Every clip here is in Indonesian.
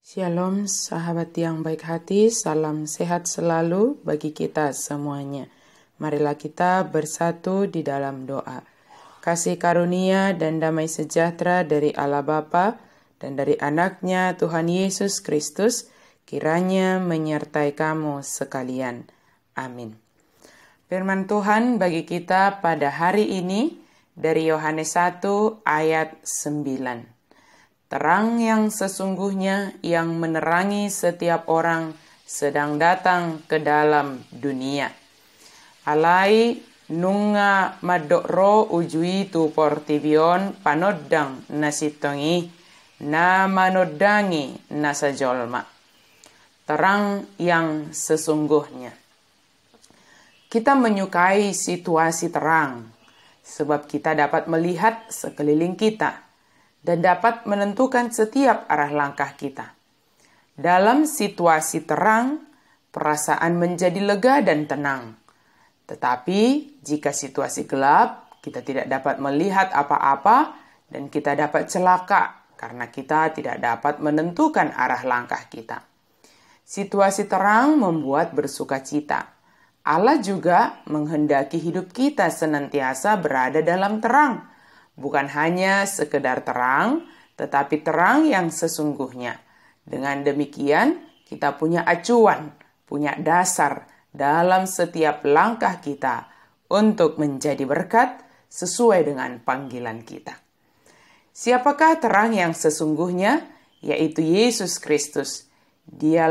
Shalom sahabat yang baik hati, salam sehat selalu bagi kita semuanya. Marilah kita bersatu di dalam doa. Kasih karunia dan damai sejahtera dari Allah Bapa dan dari anaknya Tuhan Yesus Kristus kiranya menyertai kamu sekalian. Amin. Firman Tuhan bagi kita pada hari ini dari Yohanes 1 ayat 9. Terang yang sesungguhnya yang menerangi setiap orang sedang datang ke dalam dunia. Alai nunga madokro ujui tu portivion panodang nasitongi na manodangi nasajolma. Terang yang sesungguhnya. Kita menyukai situasi terang sebab kita dapat melihat sekeliling kita dan dapat menentukan setiap arah langkah kita. Dalam situasi terang, perasaan menjadi lega dan tenang. Tetapi jika situasi gelap, kita tidak dapat melihat apa-apa dan kita dapat celaka karena kita tidak dapat menentukan arah langkah kita. Situasi terang membuat bersukacita. Allah juga menghendaki hidup kita senantiasa berada dalam terang. Bukan hanya sekedar terang, tetapi terang yang sesungguhnya. Dengan demikian, kita punya acuan, punya dasar dalam setiap langkah kita untuk menjadi berkat sesuai dengan panggilan kita. Siapakah terang yang sesungguhnya? Yaitu Yesus Kristus. Dia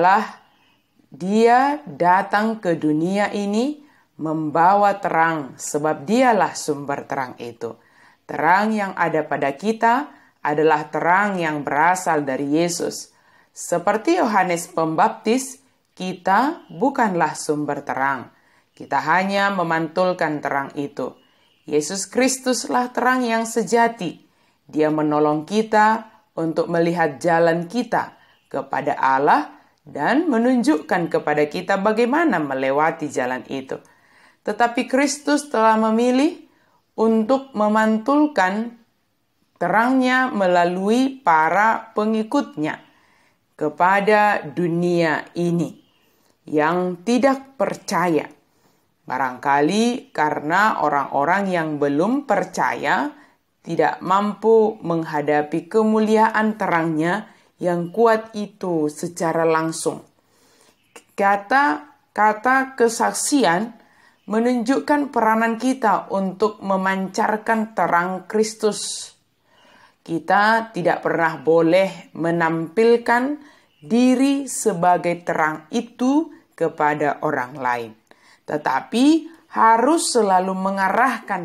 datang ke dunia ini membawa terang, sebab dialah sumber terang itu. Terang yang ada pada kita adalah terang yang berasal dari Yesus. Seperti Yohanes Pembaptis, kita bukanlah sumber terang. Kita hanya memantulkan terang itu. Yesus Kristuslah terang yang sejati. Dia menolong kita untuk melihat jalan kita kepada Allah dan menunjukkan kepada kita bagaimana melewati jalan itu. Tetapi Kristus telah memilih untuk memantulkan terangnya melalui para pengikutnya kepada dunia ini yang tidak percaya. Barangkali karena orang-orang yang belum percaya tidak mampu menghadapi kemuliaan terangnya yang kuat itu secara langsung. Kata kesaksian menunjukkan peranan kita untuk memancarkan terang Kristus. Kita tidak pernah boleh menampilkan diri sebagai terang itu kepada orang lain. Tetapi harus selalu mengarahkan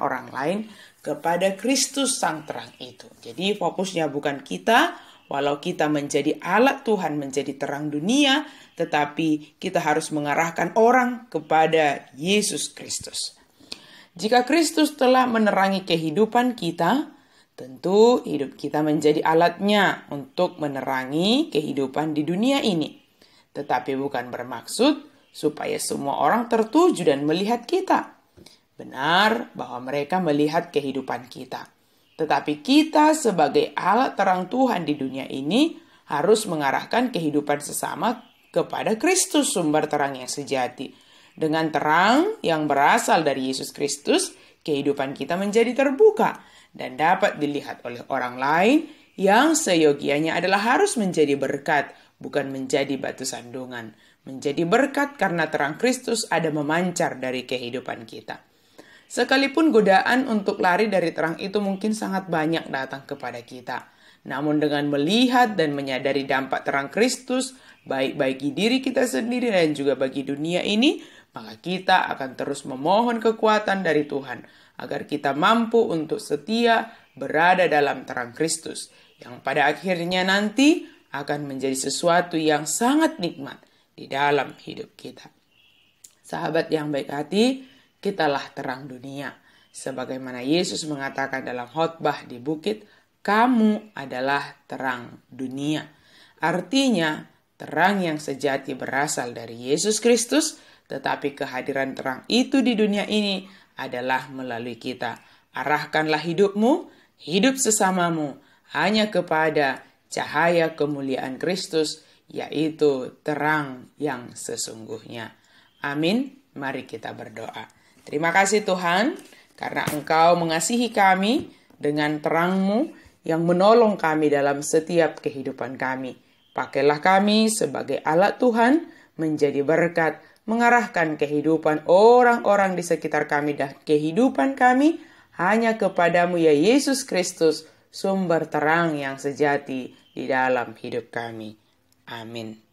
orang lain kepada Kristus sang terang itu. Jadi fokusnya bukan kita, walau kita menjadi alat Tuhan menjadi terang dunia, tetapi kita harus mengarahkan orang kepada Yesus Kristus. Jika Kristus telah menerangi kehidupan kita, tentu hidup kita menjadi alatnya untuk menerangi kehidupan di dunia ini. Tetapi bukan bermaksud supaya semua orang tertuju dan melihat kita. Benar bahwa mereka melihat kehidupan kita. Tetapi kita sebagai alat terang Tuhan di dunia ini harus mengarahkan kehidupan sesama kepada Kristus sumber terang yang sejati. Dengan terang yang berasal dari Yesus Kristus, kehidupan kita menjadi terbuka dan dapat dilihat oleh orang lain yang seyogianya adalah harus menjadi berkat, bukan menjadi batu sandungan. Menjadi berkat karena terang Kristus ada memancar dari kehidupan kita. Sekalipun godaan untuk lari dari terang itu mungkin sangat banyak datang kepada kita. Namun dengan melihat dan menyadari dampak terang Kristus, baik bagi diri kita sendiri dan juga bagi dunia ini, maka kita akan terus memohon kekuatan dari Tuhan, agar kita mampu untuk setia berada dalam terang Kristus, yang pada akhirnya nanti akan menjadi sesuatu yang sangat nikmat di dalam hidup kita. Sahabat yang baik hati, kitalah terang dunia. Sebagaimana Yesus mengatakan dalam khotbah di bukit, kamu adalah terang dunia. Artinya, terang yang sejati berasal dari Yesus Kristus, tetapi kehadiran terang itu di dunia ini adalah melalui kita. Arahkanlah hidupmu, hidup sesamamu, hanya kepada cahaya kemuliaan Kristus, yaitu terang yang sesungguhnya. Amin. Mari kita berdoa. Terima kasih Tuhan, karena Engkau mengasihi kami dengan terang-Mu yang menolong kami dalam setiap kehidupan kami. Pakailah kami sebagai alat Tuhan, menjadi berkat, mengarahkan kehidupan orang-orang di sekitar kami dan kehidupan kami hanya kepadamu ya Yesus Kristus, sumber terang yang sejati di dalam hidup kami. Amin.